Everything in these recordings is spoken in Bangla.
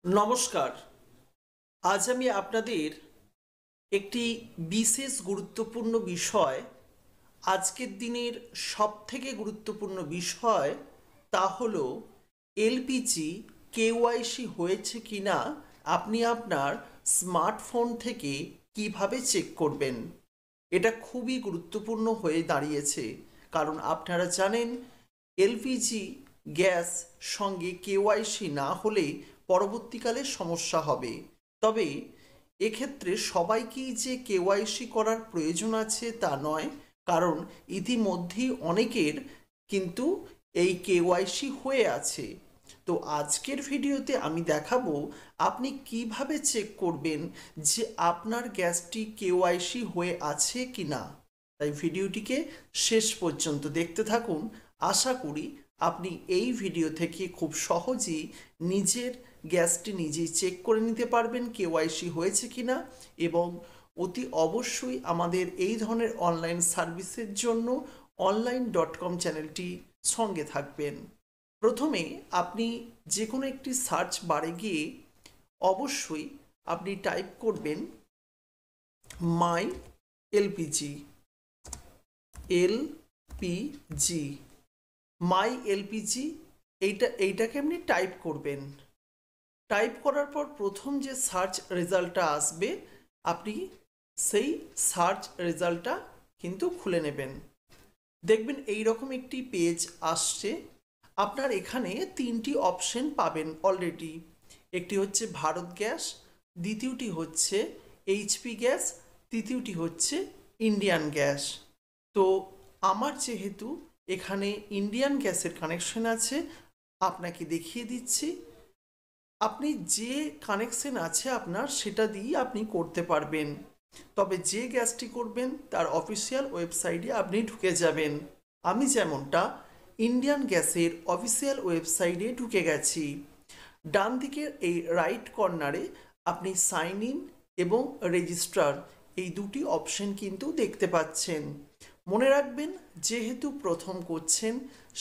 নমস্কার। আজ আমি আপনাদের একটি বিশেষ গুরুত্বপূর্ণ বিষয়, আজকের দিনের সবথেকে গুরুত্বপূর্ণ বিষয়, তা হলো এলপিজি কেওয়াইসি হয়েছে কিনা আপনি আপনার স্মার্টফোন থেকে কিভাবে চেক করবেন। এটা খুবই গুরুত্বপূর্ণ হয়ে দাঁড়িয়েছে, কারণ আপনারা জানেন এলপিজি গ্যাস সঙ্গে কেওয়াইসি না হলে পরবর্তীকালে সমস্যা হবে। তবে এক্ষেত্রে সবাইকেই যে কেওয়াইসি করার প্রয়োজন আছে তা নয়, কারণ ইতিমধ্যেই অনেকের কিন্তু এই কেওয়াইসি হয়ে আছে। তো আজকের ভিডিওতে আমি দেখাবো আপনি কিভাবে চেক করবেন যে আপনার গ্যাসটি কেওয়াইসি হয়ে আছে কিনা। তাই ভিডিওটিকে শেষ পর্যন্ত দেখতে থাকুন। আশা করি আপনি এই ভিডিও থেকে খুব সহজেই নিজের গ্যাসটি নিজেই চেক করে নিতে পারবেন কেওয়াইসি হয়েছে কিনা, এবং অতি অবশ্যই আমাদের এই ধরনের অনলাইন সার্ভিসের জন্য online.com চ্যানেলটি সঙ্গে থাকবেন। প্রথমে আপনি যে কোনো একটি সার্চ বারে গিয়ে অবশ্যই আপনি টাইপ করবেন মাই এলপিজি। এলপিজি মাই এলপিজি এইটাকে আপনি টাইপ করবেন। টাইপ করার পর প্রথম যে সার্চ রেজাল্টটা আসবে, আপনি সেই সার্চ রেজাল্টটা কিন্তু খুলে নেবেন। দেখবেন এই রকম একটি পেজ আসছে। আপনার এখানে তিনটি অপশন পাবেন অলরেডি। একটি হচ্ছে ভারত গ্যাস, দ্বিতীয়টি হচ্ছে এইচপি গ্যাস, তৃতীয়টি হচ্ছে ইন্ডিয়ান গ্যাস। তো আমার যেহেতু এখানে ইন্ডিয়ান গ্যাসের কানেকশন আছে, আপনাকে দেখিয়ে দিচ্ছি। আপনি যে কানেকশন আছে আপনার সেটা দিয়েই আপনি করতে পারবেন। তবে যে গ্যাসটি করবেন তার অফিসিয়াল ওয়েবসাইটে আপনি ঢুকে যাবেন। আমি যেমনটা ইন্ডিয়ান গ্যাসের অফিসিয়াল ওয়েবসাইটে ঢুকে গেছি। ডান দিকের এই রাইট কর্নারে আপনি সাইন ইন এবং রেজিস্টার এই দুটি অপশন কিন্তু দেখতে পাচ্ছেন। মনে রাখবেন, যেহেতু প্রথম করছেন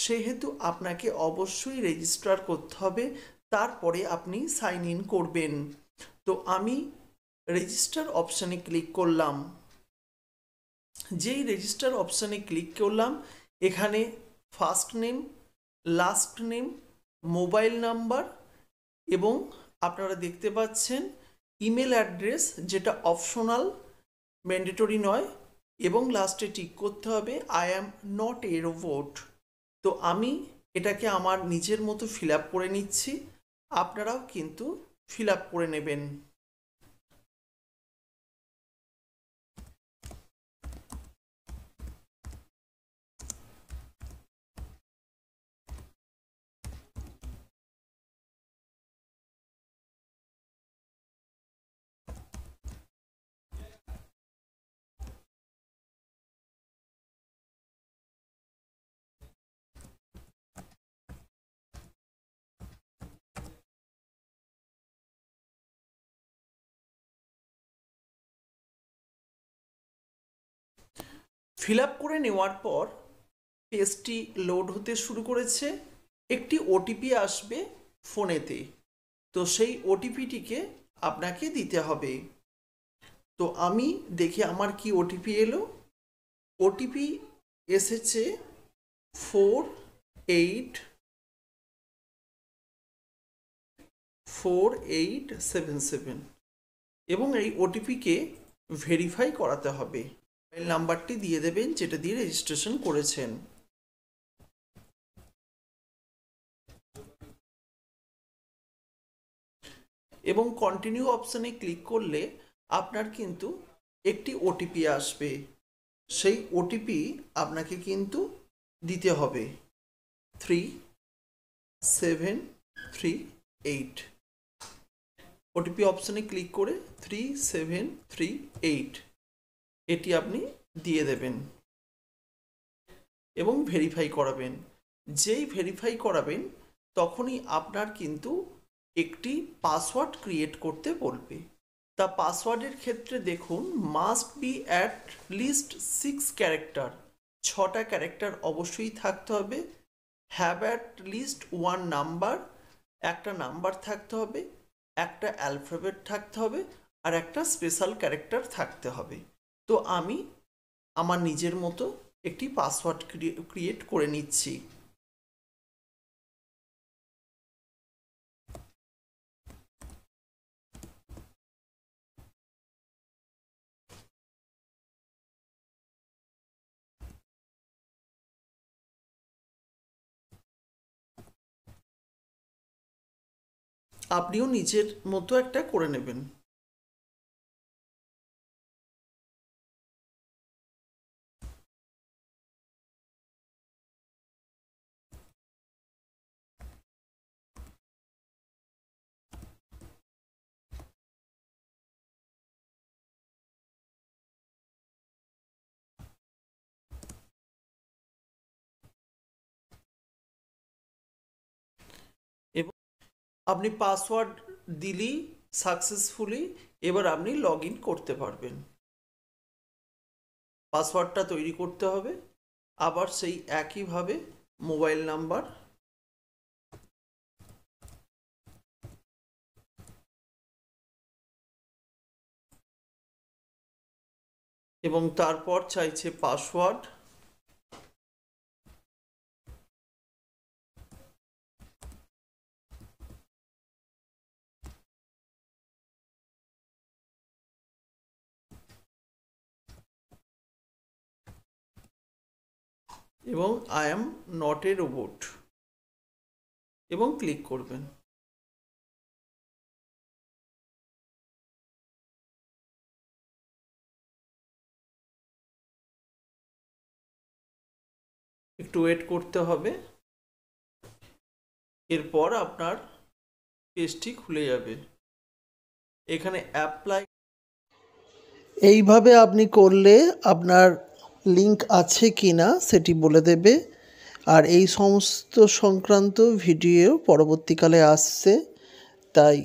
সেহেতু আপনাকে অবশ্যই রেজিস্টার করতে হবে, তারপরে আপনি সাইন ইন করবেন। তো আমি রেজিস্টার অপশানে ক্লিক করলাম। যেই রেজিস্টার অপশানে ক্লিক করলাম, এখানে first name, last name, mobile number এবং আপনারা দেখতে পাচ্ছেন ইমেল অ্যাড্রেস, যেটা অপশনাল, ম্যান্ডেটরি নয়, এবং লাস্টে টিক করতে হবে I am not a robot. তো আমি এটাকে আমার নিজের মতো ফিল আপ করে নিচ্ছি, আপনারাও কিন্তু ফিল আপ করে নেবেন। ফিল আপ করে নেওয়ার পর পেজটি লোড হতে শুরু করেছে। একটি ওটিপি আসবে ফোনেতে, তো সেই ওটিপিটিকে আপনাকে দিতে হবে। তো আমি দেখি আমার কি ওটিপি এলো। ওটিপি এসেছে 487877 এবং এই ওটিপিকে ভেরিফাই করাতে হবে। মোবাইল নাম্বারটি দিয়ে দেবেন যেটা দিয়ে রেজিস্ট্রেশন করেছেন। এবং কন্টিনিউ অপশানে ক্লিক করলে আপনার কিন্তু একটি ওটিপি আসবে। সেই ওটিপি আপনাকে কিন্তু দিতে হবে 3738। ওটিপি অপশানে ক্লিক করে 3738 এটি আপনি দিয়ে দেবেন এবং ভেরিফাই করাবেন। যেই ভেরিফাই করাবেন তখনই আপনার কিন্তু একটি পাসওয়ার্ড ক্রিয়েট করতে বলবে। তা পাসওয়ার্ডের ক্ষেত্রে দেখুন, must be at least 6 character, 6টা ক্যারেক্টার অবশ্যই থাকতে হবে। হ্যাভ অ্যাট লিস্ট 1 নাম্বার, একটা নাম্বার থাকতে হবে। একটা অ্যালফাবেট থাকতে হবে আর একটা স্পেশাল ক্যারেক্টার থাকতে হবে। তো আমি আমার নিজের মতো একটি পাসওয়ার্ড ক্রিয়েট করে নিচ্ছি। আপনিও নিজের মতো একটা করে নেবেন। এবং আপনি পাসওয়ার্ড দিলেই সাকসেসফুলি এবার আপনি লগ ইন করতে পারবেন। পাসওয়ার্ডটা তৈরি করতে হবে, আবার সেই একইভাবে মোবাইল নাম্বার এবং তারপর চাইছে পাসওয়ার্ড, এবং I am not a robot এবং ক্লিক করবেন। একটু ওয়েট করতে হবে, এরপর আপনার পেজটি খুলে যাবে। এখানে অ্যাপ্লাই, এইভাবে আপনি করলে আপনার লিঙ্ক আছে কি না সেটি বলে দেবে। আর এই সমস্ত সংক্রান্ত ভিডিও পরবর্তীকালে আসছে, তাই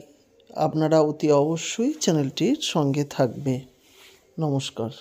আপনারা অতি অবশ্যই চ্যানেলটির সঙ্গে থাকবে। নমস্কার।